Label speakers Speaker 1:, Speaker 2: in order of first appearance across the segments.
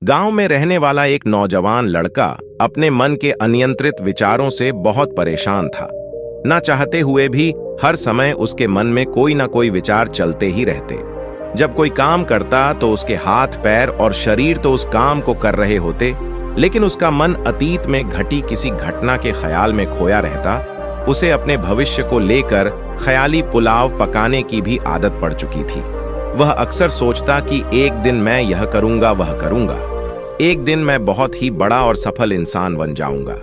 Speaker 1: गांव में रहने वाला एक नौजवान लड़का अपने मन के अनियंत्रित विचारों से बहुत परेशान था। ना चाहते हुए भी हर समय उसके मन में कोई ना कोई विचार चलते ही रहते। जब कोई काम करता तो उसके हाथ पैर और शरीर तो उस काम को कर रहे होते, लेकिन उसका मन अतीत में घटी किसी घटना के ख्याल में खोया रहता। उसे अपने भविष्य को लेकर ख्याली पुलाव पकाने की भी आदत पड़ चुकी थी। वह अक्सर सोचता कि एक दिन मैं यह करूंगा, वह करूंगा, एक दिन मैं बहुत ही बड़ा और सफल इंसान बन जाऊंगा।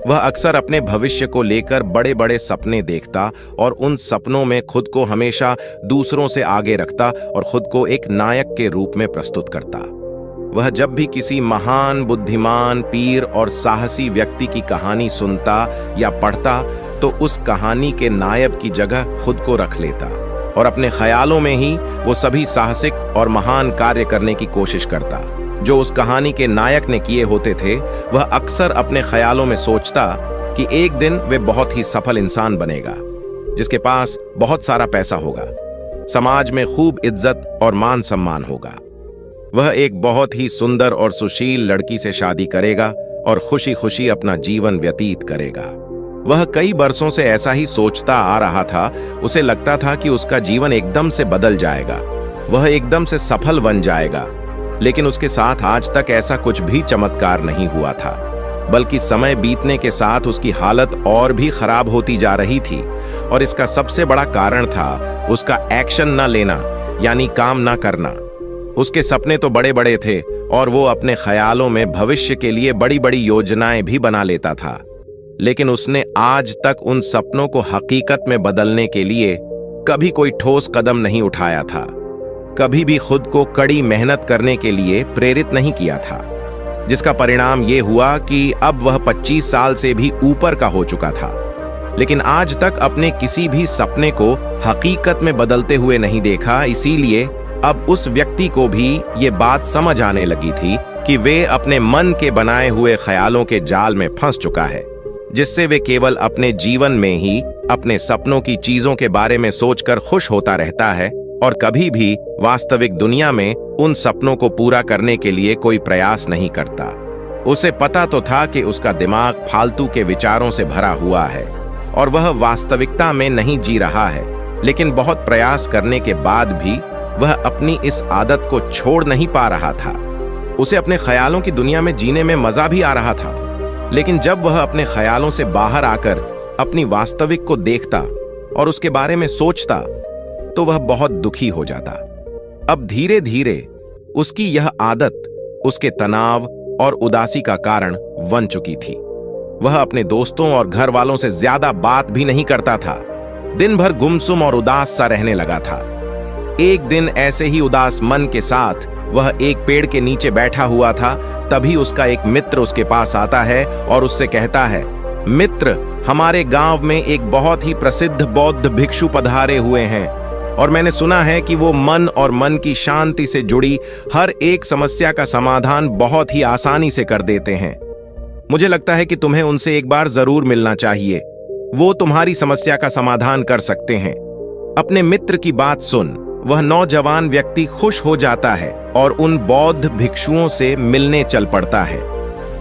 Speaker 1: वह अक्सर अपने भविष्य को लेकर बड़े बड़े सपने देखता और उन सपनों में खुद को हमेशा दूसरों से आगे रखता और खुद को एक नायक के रूप में प्रस्तुत करता। वह जब भी किसी महान, बुद्धिमान, पीर और साहसी व्यक्ति की कहानी सुनता या पढ़ता तो उस कहानी के नायक की जगह खुद को रख लेता और अपने ख्यालों में ही वो सभी साहसिक और महान कार्य करने की कोशिश करता जो उस कहानी के नायक ने किए होते थे। वह अक्सर अपने ख्यालों में सोचता कि एक दिन वे बहुत ही सफल इंसान बनेगा, जिसके पास बहुत सारा पैसा होगा, समाज में खूब इज्जत और मान सम्मान होगा। वह एक बहुत ही सुंदर और सुशील लड़की से शादी करेगा और खुशी खुशी अपना जीवन व्यतीत करेगा। वह कई बरसों से ऐसा ही सोचता आ रहा था। उसे लगता था कि उसका जीवन एकदम से बदल जाएगा, वह एकदम से सफल बन जाएगा, लेकिन उसके साथ आज तक ऐसा कुछ भी चमत्कार नहीं हुआ था, बल्कि समय बीतने के साथ उसकी हालत और भी खराब होती जा रही थी। और इसका सबसे बड़ा कारण था उसका एक्शन न लेना, यानी काम न करना। उसके सपने तो बड़े बड़े थे और वो अपने ख्यालों में भविष्य के लिए बड़ी बड़ी योजनाएं भी बना लेता था, लेकिन उसने आज तक उन सपनों को हकीकत में बदलने के लिए कभी कोई ठोस कदम नहीं उठाया था, कभी भी खुद को कड़ी मेहनत करने के लिए प्रेरित नहीं किया था, जिसका परिणाम ये हुआ कि अब वह 25 साल से भी ऊपर का हो चुका था, लेकिन आज तक अपने किसी भी सपने को हकीकत में बदलते हुए नहीं देखा। इसीलिए अब उस व्यक्ति को भी ये बात समझ आने लगी थी कि वे अपने मन के बनाए हुए ख्यालों के जाल में फंस चुका है, जिससे वे केवल अपने जीवन में ही अपने सपनों की चीजों के बारे में सोचकर खुश होता रहता है और कभी भी वास्तविक दुनिया में उन सपनों को पूरा करने के लिए कोई प्रयास नहीं करता। उसे पता तो था कि उसका दिमाग फालतू के विचारों से भरा हुआ है और वह वास्तविकता में नहीं जी रहा है, लेकिन बहुत प्रयास करने के बाद भी वह अपनी इस आदत को छोड़ नहीं पा रहा था। उसे अपने ख्यालों की दुनिया में जीने में मजा भी आ रहा था, लेकिन जब वह अपने ख्यालों से बाहर आकर अपनी वास्तविक को देखता और उसके बारे में सोचता तो वह बहुत दुखी हो जाता। अब धीरे धीरे उसकी यह आदत उसके तनाव और उदासी का कारण बन चुकी थी। वह अपने दोस्तों और घर वालों से ज्यादा बात भी नहीं करता था, दिन भर गुमसुम और उदास सा रहने लगा था। एक दिन ऐसे ही उदास मन के साथ वह एक पेड़ के नीचे बैठा हुआ था, तभी उसका एक मित्र उसके पास आता है और उससे कहता है, मित्र, हमारे गांव में एक बहुत ही प्रसिद्ध बौद्ध भिक्षु पधारे हुए हैं और मैंने सुना है कि वो मन और मन की शांति से जुड़ी हर एक समस्या का समाधान बहुत ही आसानी से कर देते हैं। मुझे लगता है कि तुम्हें उनसे एक बार जरूर मिलना चाहिए, वो तुम्हारी समस्या का समाधान कर सकते हैं। अपने मित्र की बात सुन वह नौजवान व्यक्ति खुश हो जाता है और उन बौद्ध भिक्षुओं से मिलने चल पड़ता है।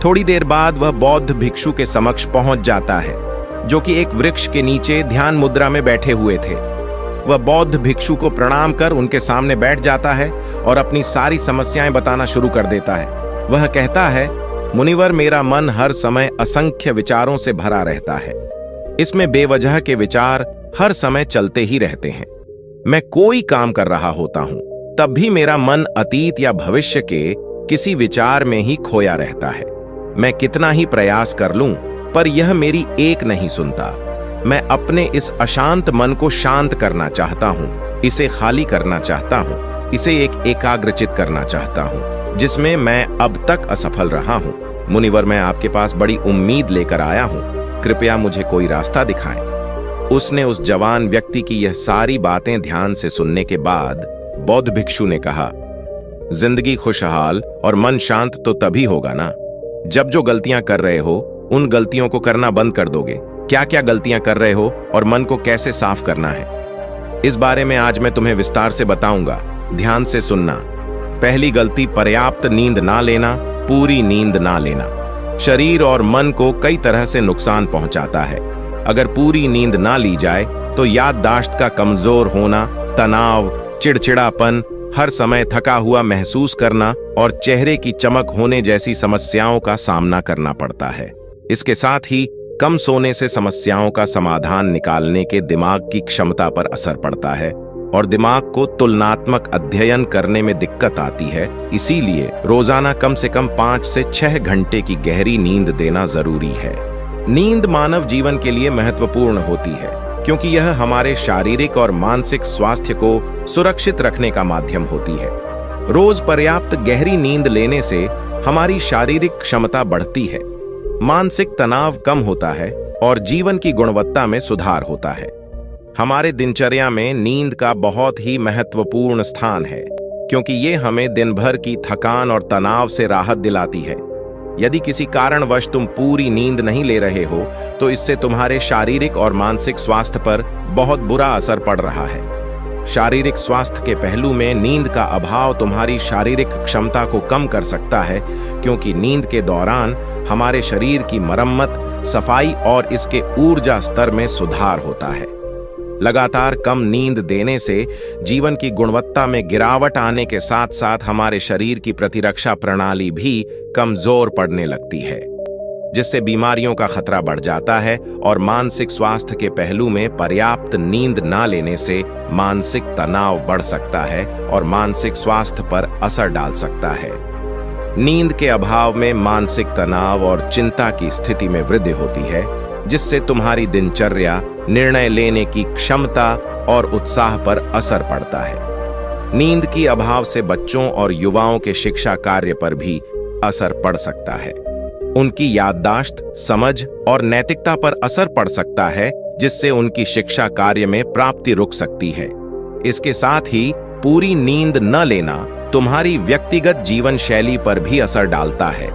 Speaker 1: थोड़ी देर बाद वह बौद्ध भिक्षु के समक्ष पहुंच जाता है, जो कि एक वृक्ष के नीचे ध्यान मुद्रा में बैठे हुए थे। वह बौद्ध भिक्षु को प्रणाम कर उनके सामने बैठ जाता है और अपनी सारी समस्याएं बताना शुरू कर देता है। वह कहता है, मुनिवर, मेरा मन हर समय असंख्य विचारों से भरा रहता है। इसमें बेवजह के विचार हर समय चलते ही रहते हैं। मैं कोई काम कर रहा होता हूं, तब भी मेरा मन अतीत या भविष्य के किसी विचार में ही खोया रहता है। मैं कितना ही प्रयास कर लूं, पर यह मेरी एक नहीं सुनता। मैं अपने इस अशांत मन को शांत करना चाहता हूं, इसे खाली करना चाहता हूं, इसे एक एकाग्रचित करना चाहता हूं, जिसमें मैं अब तक असफल रहा हूं। मुनिवर, मैं आपके पास बड़ी उम्मीद लेकर आया हूं, कृपया मुझे कोई रास्ता दिखाएं। उसने उस जवान व्यक्ति की यह सारी बातें ध्यान से सुनने के बाद बौद्ध भिक्षु ने कहा, जिंदगी खुशहाल और मन शांत तो तभी होगा ना, जब जो गलतियां कर रहे हो उन गलतियों को करना बंद कर दोगे। क्या क्या गलतियां कर रहे हो और मन को कैसे साफ करना है, इस बारे में आज मैं तुम्हें विस्तार से बताऊंगा, ध्यान से सुनना। पहली गलती, पर्याप्त नींद ना लेना, पूरी नींद ना लेना शरीर और मन को कई तरह से नुकसान पहुंचाता है। अगर पूरी नींद ना ली जाए तो याददाश्त का कमजोर होना, तनाव, चिड़चिड़ापन, हर समय थका हुआ महसूस करना और चेहरे की चमक होने जैसी समस्याओं का सामना करना पड़ता है। इसके साथ ही कम सोने से समस्याओं का समाधान निकालने के दिमाग की क्षमता पर असर पड़ता है और दिमाग को तुलनात्मक अध्ययन करने में दिक्कत आती है। इसीलिए रोजाना कम से कम 5 से 6 घंटे की गहरी नींद देना जरूरी है। नींद मानव जीवन के लिए महत्वपूर्ण होती है क्योंकि यह हमारे शारीरिक और मानसिक स्वास्थ्य को सुरक्षित रखने का माध्यम होती है। रोज पर्याप्त गहरी नींद लेने से हमारी शारीरिक क्षमता बढ़ती है, मानसिक तनाव कम होता है और जीवन की गुणवत्ता में सुधार होता है। हमारे दिनचर्या में नींद का बहुत ही महत्वपूर्ण स्थान है क्योंकि ये हमें दिन भर की थकान और तनाव से राहत दिलाती है। यदि किसी कारणवश तुम पूरी नींद नहीं ले रहे हो तो इससे तुम्हारे शारीरिक और मानसिक स्वास्थ्य पर बहुत बुरा असर पड़ रहा है। शारीरिक स्वास्थ्य के पहलू में नींद का अभाव तुम्हारी शारीरिक क्षमता को कम कर सकता है क्योंकि नींद के दौरान हमारे शरीर की मरम्मत, सफाई और इसके ऊर्जा स्तर में सुधार होता है। लगातार कम नींद देने से जीवन की गुणवत्ता में गिरावट आने के साथ साथ हमारे शरीर की प्रतिरक्षा प्रणाली भी कमजोर पड़ने लगती है, जिससे बीमारियों का खतरा बढ़ जाता है। और मानसिक स्वास्थ्य के पहलू में पर्याप्त नींद ना लेने से मानसिक तनाव बढ़ सकता है और मानसिक स्वास्थ्य पर असर डाल सकता है। नींद के अभाव में मानसिक तनाव और चिंता की स्थिति में वृद्धि होती है, जिससे तुम्हारी दिनचर्या, निर्णय लेने की क्षमता और उत्साह पर असर पड़ता है। नींद की अभाव से बच्चों और युवाओं के शिक्षा कार्य पर भी असर पड़ सकता है। उनकी याददाश्त, समझ और नैतिकता पर असर पड़ सकता है, जिससे उनकी शिक्षा कार्य में प्राप्ति रुक सकती है। इसके साथ ही पूरी नींद न लेना तुम्हारी व्यक्तिगत जीवन शैली पर भी असर डालता है।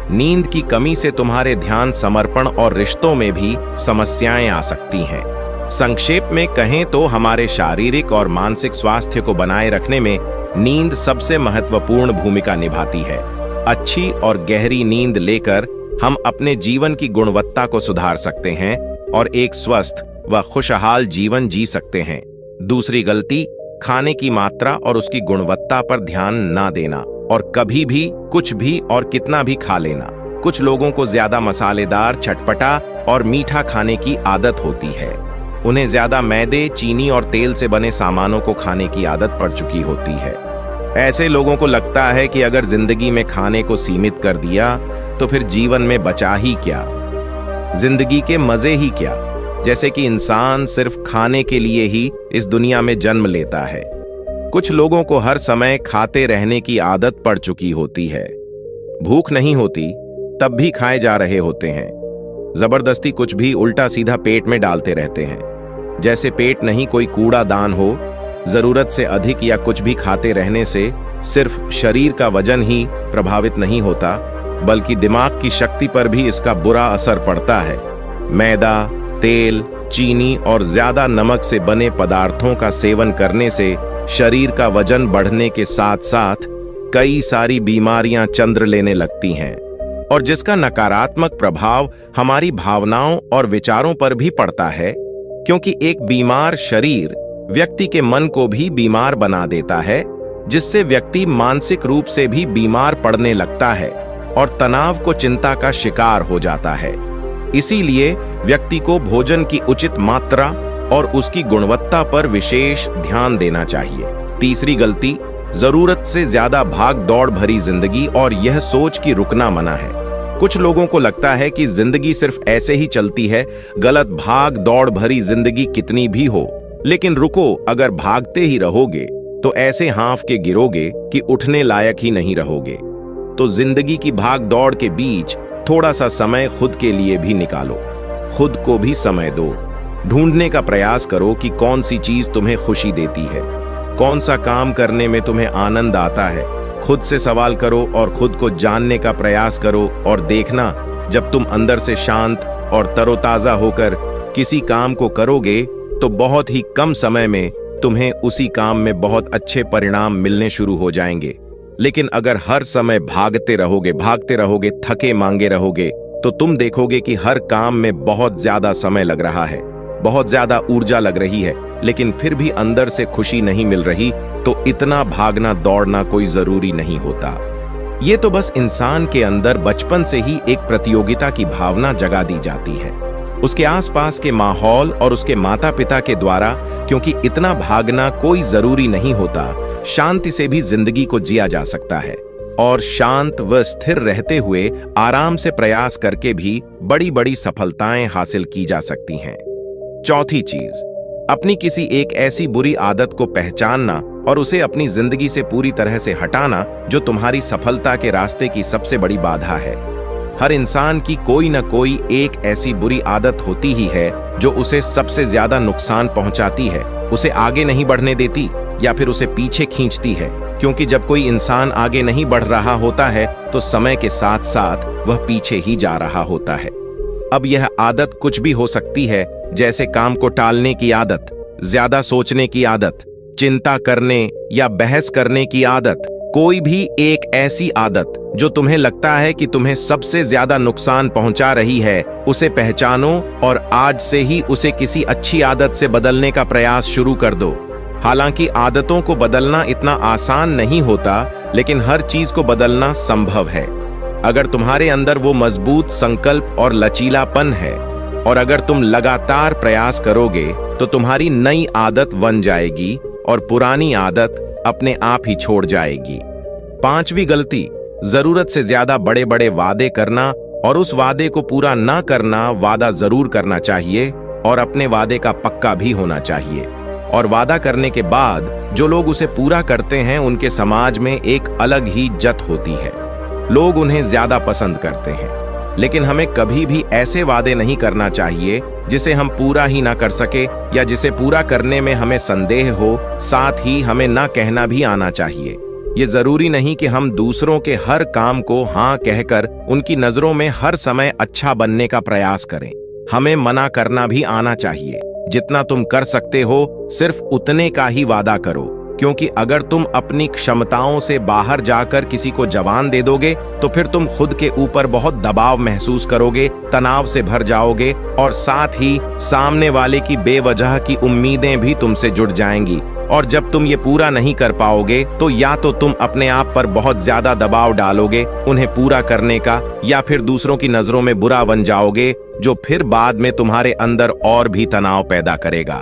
Speaker 1: नींद की कमी से तुम्हारे ध्यान, समर्पण और रिश्तों में भी समस्याएं आ सकती हैं। संक्षेप में कहें तो हमारे शारीरिक और मानसिक स्वास्थ्य को बनाए रखने में नींद सबसे महत्वपूर्ण भूमिका निभाती है। अच्छी और गहरी नींद लेकर हम अपने जीवन की गुणवत्ता को सुधार सकते हैं और एक स्वस्थ व खुशहाल जीवन जी सकते हैं। दूसरी गलती, खाने की मात्रा और उसकी गुणवत्ता पर ध्यान ना देना और कभी भी कुछ भी और कितना भी खा लेना। कुछ लोगों को ज्यादा मसालेदार, चटपटा और मीठा खाने की आदत होती है। उन्हें ज्यादा मैदे, चीनी और तेल से बने सामानों को खाने की आदत पड़ चुकी होती है। ऐसे लोगों को लगता है कि अगर जिंदगी में खाने को सीमित कर दिया तो फिर जीवन में बचा ही क्या, जिंदगी के मजे ही क्या, जैसे कि इंसान सिर्फ खाने के लिए ही इस दुनिया में जन्म लेता है। कुछ लोगों को हर समय खाते रहने की आदत पड़ चुकी होती है। भूख नहीं होती तब भी खाए जा रहे होते हैं। जबरदस्ती कुछ भी उल्टा सीधा पेट में डालते रहते हैं, जैसे पेट नहीं कोई कूड़ादान हो। जरूरत से अधिक या कुछ भी खाते रहने से सिर्फ शरीर का वजन ही प्रभावित नहीं होता, बल्कि दिमाग की शक्ति पर भी इसका बुरा असर पड़ता है। मैदा, तेल, चीनी और ज्यादा नमक से बने पदार्थों का सेवन करने से शरीर का वजन बढ़ने के साथ साथ कई सारी बीमारियां चंद्र लेने लगती हैं, और जिसका नकारात्मक प्रभाव हमारी भावनाओं और विचारों पर भी पड़ता है, क्योंकि एक बीमार शरीर व्यक्ति के मन को भी बीमार बना देता है, जिससे व्यक्ति मानसिक रूप से भी बीमार पड़ने लगता है और तनाव को चिंता का शिकार हो जाता है। इसीलिए व्यक्ति को भोजन की उचित मात्रा और उसकी गुणवत्ता पर विशेष ध्यान देना चाहिए। तीसरी गलती, जरूरत से ज्यादा भाग दौड़ भरी जिंदगी और यह सोच कि रुकना मना है। कुछ लोगों को लगता है कि जिंदगी सिर्फ ऐसे ही चलती है। गलत, भाग दौड़ भरी जिंदगी कितनी भी हो, लेकिन रुको, अगर भागते ही रहोगे तो ऐसे हाँफ के गिरोगे कि उठने लायक ही नहीं रहोगे। तो जिंदगी की भाग दौड़ के बीच थोड़ा सा समय खुद के लिए भी निकालो, खुद को भी समय दो। ढूंढने का प्रयास करो कि कौन सी चीज तुम्हें खुशी देती है, कौन सा काम करने में तुम्हें आनंद आता है। खुद से सवाल करो और खुद को जानने का प्रयास करो, और देखना, जब तुम अंदर से शांत और तरोताजा होकर किसी काम को करोगे तो बहुत ही कम समय में तुम्हें उसी काम में बहुत अच्छे परिणाम मिलने शुरू हो जाएंगे। लेकिन अगर हर समय भागते रहोगे, थके मांगे रहोगे, तो तुम देखोगे कि हर काम में बहुत ज्यादा समय लग रहा है, बहुत ज्यादा ऊर्जा लग रही है, लेकिन फिर भी अंदर से खुशी नहीं मिल रही। तो इतना भागना दौड़ना कोई जरूरी नहीं होता। ये तो बस इंसान के अंदर बचपन से ही एक प्रतियोगिता की भावना जगा दी जाती है, उसके आसपास के माहौल और उसके माता पिता के द्वारा। क्योंकि इतना भागना कोई जरूरी नहीं होता, शांति से भी जिंदगी को जिया जा सकता है, और शांत व स्थिर रहते हुए आराम से प्रयास करके भी बड़ी बड़ी सफलताएं हासिल की जा सकती हैं। चौथी चीज, अपनी किसी एक ऐसी बुरी आदत को पहचानना और उसे अपनी जिंदगी से पूरी तरह से हटाना जो तुम्हारी सफलता के रास्ते की सबसे बड़ी बाधा है। हर इंसान की कोई न कोई एक ऐसी बुरी आदत होती ही है जो उसे सबसे ज्यादा नुकसान पहुंचाती है, उसे आगे नहीं बढ़ने देती या फिर उसे पीछे खींचती है। क्योंकि जब कोई इंसान आगे नहीं बढ़ रहा होता है तो समय के साथ साथ वह पीछे ही जा रहा होता है। अब यह आदत कुछ भी हो सकती है, जैसे काम को टालने की आदत, ज्यादा सोचने की आदत, चिंता करने या बहस करने की आदत, कोई भी एक ऐसी आदत जो तुम्हें लगता है कि तुम्हें सबसे ज्यादा नुकसान पहुंचा रही है, उसे पहचानो और आज से ही उसे किसी अच्छी आदत से बदलने का प्रयास शुरू कर दो। हालांकि आदतों को बदलना इतना आसान नहीं होता, लेकिन हर चीज को बदलना संभव है अगर तुम्हारे अंदर वो मजबूत संकल्प और लचीलापन है, और अगर तुम लगातार प्रयास करोगे तो तुम्हारी नई आदत बन जाएगी और पुरानी आदत अपने आप ही छोड़ जाएगी। पांचवी गलती, जरूरत से ज्यादा बड़े बड़े वादे करना और उस वादे को पूरा ना करना। वादा जरूर करना चाहिए और अपने वादे का पक्का भी होना चाहिए, और वादा करने के बाद जो लोग उसे पूरा करते हैं उनके समाज में एक अलग ही इज्जत होती है, लोग उन्हें ज्यादा पसंद करते हैं। लेकिन हमें कभी भी ऐसे वादे नहीं करना चाहिए जिसे हम पूरा ही ना कर सके या जिसे पूरा करने में हमें संदेह हो। साथ ही हमें ना कहना भी आना चाहिए। ये जरूरी नहीं कि हम दूसरों के हर काम को हाँ कहकर उनकी नजरों में हर समय अच्छा बनने का प्रयास करें। हमें मना करना भी आना चाहिए। जितना तुम कर सकते हो सिर्फ उतने का ही वादा करो, क्योंकि अगर तुम अपनी क्षमताओं से बाहर जाकर किसी को जवान दे दोगे तो फिर तुम खुद के ऊपर बहुत दबाव महसूस करोगे, तनाव से भर जाओगे, और साथ ही सामने वाले की बेवजह की उम्मीदें भी तुमसे जुड़ जाएंगी। और जब तुम ये पूरा नहीं कर पाओगे तो या तो तुम अपने आप पर बहुत ज्यादा दबाव डालोगे उन्हें पूरा करने का, या फिर दूसरों की नजरों में बुरा बन जाओगे, जो फिर बाद में तुम्हारे अंदर और भी तनाव पैदा करेगा।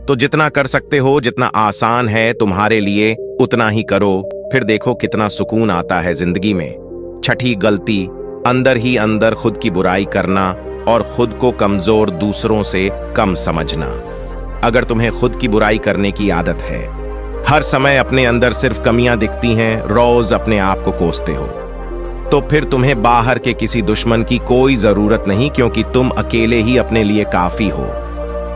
Speaker 1: तो जितना कर सकते हो, जितना आसान है तुम्हारे लिए, उतना ही करो, फिर देखो कितना सुकून आता है जिंदगी में। छठी गलती, अंदर ही अंदर खुद की बुराई करना और खुद को कमजोर दूसरों से कम समझना। अगर तुम्हें खुद की बुराई करने की आदत है, हर समय अपने अंदर सिर्फ कमियां दिखती हैं, रोज अपने आप को कोसते हो, तो फिर तुम्हें बाहर के किसी दुश्मन की कोई जरूरत नहीं, क्योंकि तुम अकेले ही अपने लिए काफी हो।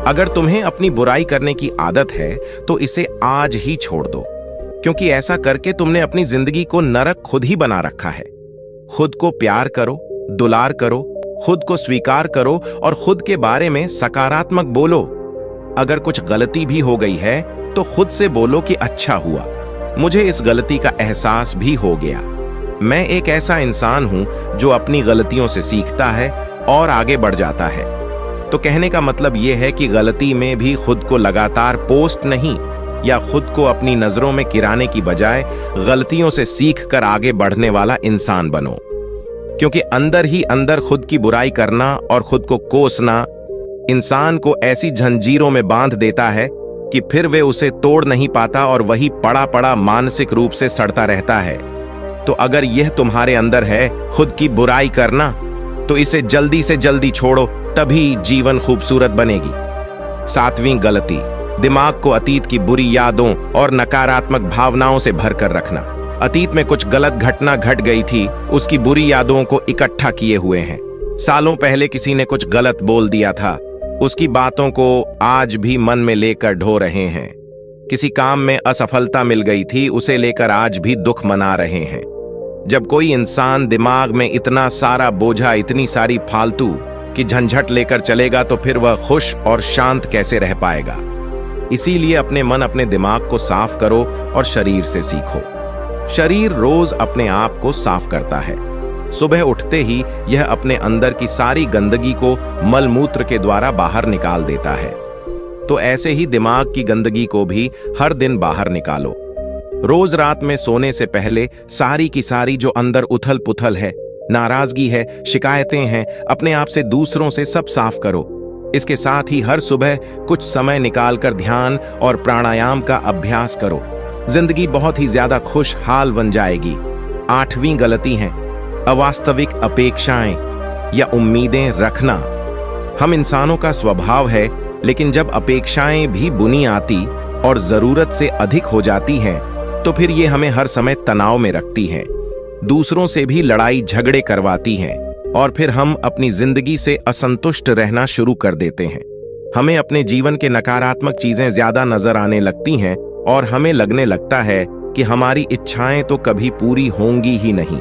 Speaker 1: अगर तुम्हें अपनी बुराई करने की आदत है तो इसे आज ही छोड़ दो, क्योंकि ऐसा करके तुमने अपनी जिंदगी को नरक खुद ही बना रखा है। खुद को प्यार करो, दुलार करो, खुद को स्वीकार करो और खुद के बारे में सकारात्मक बोलो। अगर कुछ गलती भी हो गई है तो खुद से बोलो कि अच्छा हुआ, मुझे इस गलती का एहसास भी हो गया। मैं एक ऐसा इंसान हूं जो अपनी गलतियों से सीखता है और आगे बढ़ जाता है। तो कहने का मतलब यह है कि गलती में भी खुद को लगातार पोस्ट नहीं या खुद को अपनी नजरों में गिराने की बजाय गलतियों से सीख कर आगे बढ़ने वाला इंसान बनो। क्योंकि अंदर ही अंदर खुद की बुराई करना और खुद को कोसना इंसान को ऐसी जंजीरों में बांध देता है कि फिर वे उसे तोड़ नहीं पाता और वही पड़ा पड़ा मानसिक रूप से सड़ता रहता है। तो अगर यह तुम्हारे अंदर है, खुद की बुराई करना, तो इसे जल्दी से जल्दी छोड़ो, तभी जीवन खूबसूरत बनेगी। सातवीं गलती, दिमाग को अतीत की बुरी यादों और नकारात्मक भावनाओं से भरकर रखना। अतीत में कुछ गलत घटना घट गई थी, उसकी बुरी यादों को इकट्ठा किए हुए हैं। सालों पहले किसी ने कुछ गलत बोल दिया था, उसकी बातों को आज भी मन में लेकर ढो रहे हैं। किसी काम में असफलता मिल गई थी, उसे लेकर आज भी दुख मना रहे हैं। जब कोई इंसान दिमाग में इतना सारा बोझा, इतनी सारी फालतू की झंझट लेकर चलेगा तो फिर वह खुश और शांत कैसे रह पाएगा। इसीलिए अपने मन, अपने दिमाग को साफ करो और शरीर से सीखो। शरीर रोज अपने आप को साफ करता है। सुबह उठते ही यह अपने अंदर की सारी गंदगी को मलमूत्र के द्वारा बाहर निकाल देता है। तो ऐसे ही दिमाग की गंदगी को भी हर दिन बाहर निकालो। रोज रात में सोने से पहले सारी की सारी जो अंदर उथल पुथल है, नाराजगी है, शिकायतें हैं, अपने आप से, दूसरों से, सब साफ करो। इसके साथ ही हर सुबह कुछ समय निकालकर ध्यान और प्राणायाम का अभ्यास करो। जिंदगी बहुत ही ज्यादा खुशहाल बन जाएगी। 8वीं गलती है अवास्तविक अपेक्षाएं या उम्मीदें रखना। हम इंसानों का स्वभाव है, लेकिन जब अपेक्षाएं भी बुनी आती और जरूरत से अधिक हो जाती हैं, तो फिर ये हमें हर समय तनाव में रखती हैं, दूसरों से भी लड़ाई झगड़े करवाती हैं और फिर हम अपनी जिंदगी से असंतुष्ट रहना शुरू कर देते हैं। हमें अपने जीवन के नकारात्मक चीजें ज्यादा नजर आने लगती हैं और हमें लगने लगता है कि हमारी इच्छाएं तो कभी पूरी होंगी ही नहीं।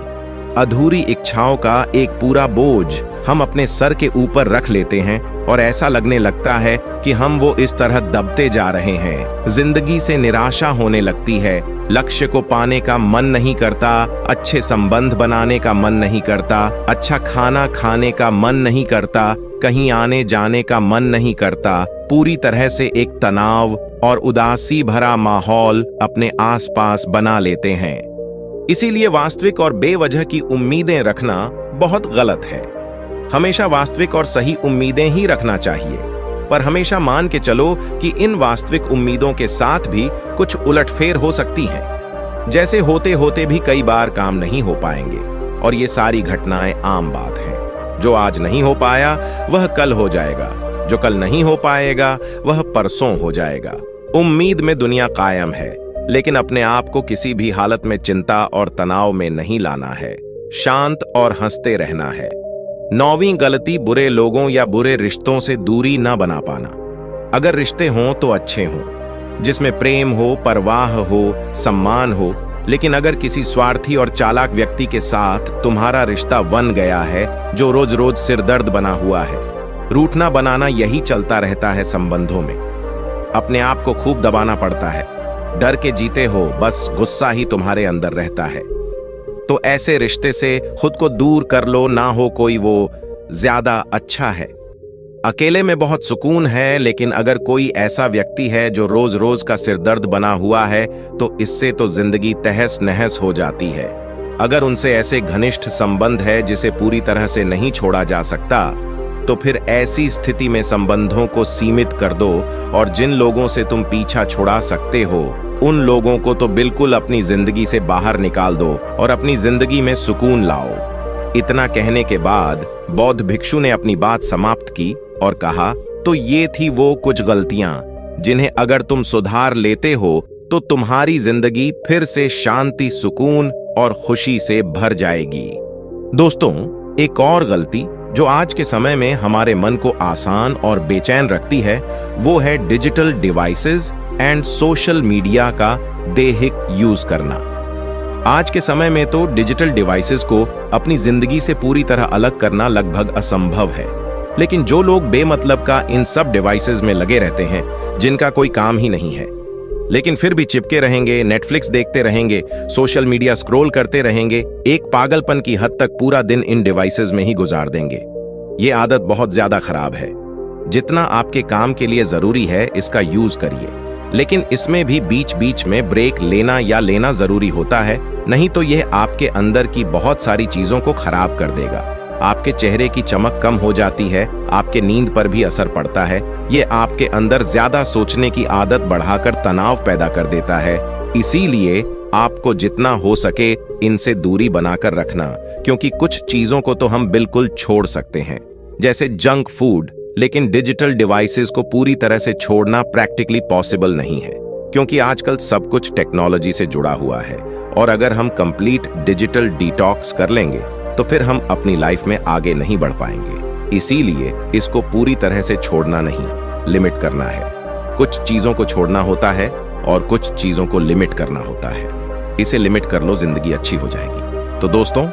Speaker 1: अधूरी इच्छाओं का एक पूरा बोझ हम अपने सर के ऊपर रख लेते हैं और ऐसा लगने लगता है कि हम वो इस तरह दबते जा रहे हैं। जिंदगी से निराशा होने लगती है, लक्ष्य को पाने का मन नहीं करता, अच्छे संबंध बनाने का मन नहीं करता, अच्छा खाना खाने का मन नहीं करता, कहीं आने जाने का मन नहीं करता। पूरी तरह से एक तनाव और उदासी भरा माहौल अपने आसपास बना लेते हैं। इसीलिए वास्तविक और बेवजह की उम्मीदें रखना बहुत गलत है। हमेशा वास्तविक और सही उम्मीदें ही रखना चाहिए, पर हमेशा मान के चलो कि इन वास्तविक उम्मीदों के साथ भी कुछ उलटफेर हो सकती है। जैसे होते होते भी कई बार काम नहीं हो पाएंगे और ये सारी घटनाएं आम बात हैं। जो आज नहीं हो पाया वह कल हो जाएगा, जो कल नहीं हो पाएगा वह परसों हो जाएगा। उम्मीद में दुनिया कायम है, लेकिन अपने आप को किसी भी हालत में चिंता और तनाव में नहीं लाना है। शांत और हंसते रहना है। 9वीं गलती बुरे लोगों या बुरे रिश्तों से दूरी न बना पाना। अगर रिश्ते हों तो अच्छे हों, जिसमें प्रेम हो, परवाह हो, सम्मान हो, लेकिन अगर किसी स्वार्थी और चालाक व्यक्ति के साथ तुम्हारा रिश्ता बन गया है जो रोज रोज सिरदर्द बना हुआ है, रूठना बनाना यही चलता रहता है संबंधों में। अपने आप को खूब दबाना पड़ता है, डर के जीते हो, बस गुस्सा ही तुम्हारे अंदर रहता है। तो ऐसे रिश्ते से खुद को दूर कर लो, ना हो कोई वो ज्यादा अच्छा है। अकेले में बहुत सुकून है, लेकिन अगर कोई ऐसा व्यक्ति है जो रोज रोज का सिरदर्द बना हुआ है तो इससे तो जिंदगी तहस नहस हो जाती है। अगर उनसे ऐसे घनिष्ठ संबंध है जिसे पूरी तरह से नहीं छोड़ा जा सकता, तो फिर ऐसी स्थिति में संबंधों को सीमित कर दो और जिन लोगों से तुम पीछा छुड़ा सकते हो उन लोगों को तो बिल्कुल अपनी जिंदगी से बाहर निकाल दो और अपनी जिंदगी में सुकून लाओ। इतना कहने के बाद बौद्ध भिक्षु ने अपनी बात समाप्त की और कहा, तो ये थी वो कुछ गलतियां जिन्हें अगर तुम सुधार लेते हो तो तुम्हारी जिंदगी फिर से शांति, सुकून और खुशी से भर जाएगी। दोस्तों, एक और गलती जो आज के समय में हमारे मन को आसान और बेचैन रखती है वो है digital devices and social media का दैहिक यूज करना। आज के समय में तो डिजिटल डिवाइसेस को अपनी जिंदगी से पूरी तरह अलग करना लगभग असंभव है, लेकिन जो लोग बेमतलब का इन सब डिवाइसेस में लगे रहते हैं, जिनका कोई काम ही नहीं है, लेकिन फिर भी चिपके रहेंगे, नेटफ्लिक्स देखते रहेंगे, सोशल मीडिया स्क्रॉल करते रहेंगे, एक पागलपन की हद तक पूरा दिन इन डिवाइसेस में ही गुजार देंगे। ये आदत बहुत ज्यादा खराब है। जितना आपके काम के लिए जरूरी है इसका यूज करिए, लेकिन इसमें भी बीच बीच में ब्रेक लेना या लेना जरूरी होता है, नहीं तो यह आपके अंदर की बहुत सारी चीजों को खराब कर देगा। आपके चेहरे की चमक कम हो जाती है, आपके नींद पर भी असर पड़ता है, ये आपके अंदर ज्यादा सोचने की आदत बढ़ाकर तनाव पैदा कर देता है। इसीलिए आपको जितना हो सके इनसे दूरी बनाकर रखना, क्योंकि कुछ चीजों को तो हम बिल्कुल छोड़ सकते हैं, जैसे जंक फूड, लेकिन डिजिटल डिवाइसेस को पूरी तरह से छोड़ना प्रैक्टिकली पॉसिबल नहीं है, क्योंकि आजकल सब कुछ टेक्नोलॉजी से जुड़ा हुआ है और अगर हम कंप्लीट डिजिटल डिटॉक्स कर लेंगे तो फिर हम अपनी लाइफ में आगे नहीं बढ़ पाएंगे। इसीलिए इसको पूरी तरह से छोड़ना नहीं, लिमिट करना है। कुछ चीजों को छोड़ना होता है और कुछ चीजों को लिमिट करना होता है। इसे लिमिट कर लो, जिंदगी अच्छी हो जाएगी। तो दोस्तों,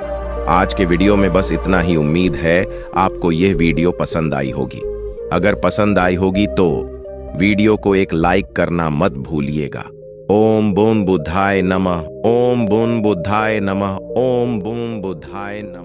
Speaker 1: आज के वीडियो में बस इतना ही। उम्मीद है आपको यह वीडियो पसंद आई होगी। अगर पसंद आई होगी तो वीडियो को एक लाइक करना मत भूलिएगा ओम बून बुद्धाय नमः, ओम बून बुद्धाय नमः, ओम बून बुद्धाय नमः।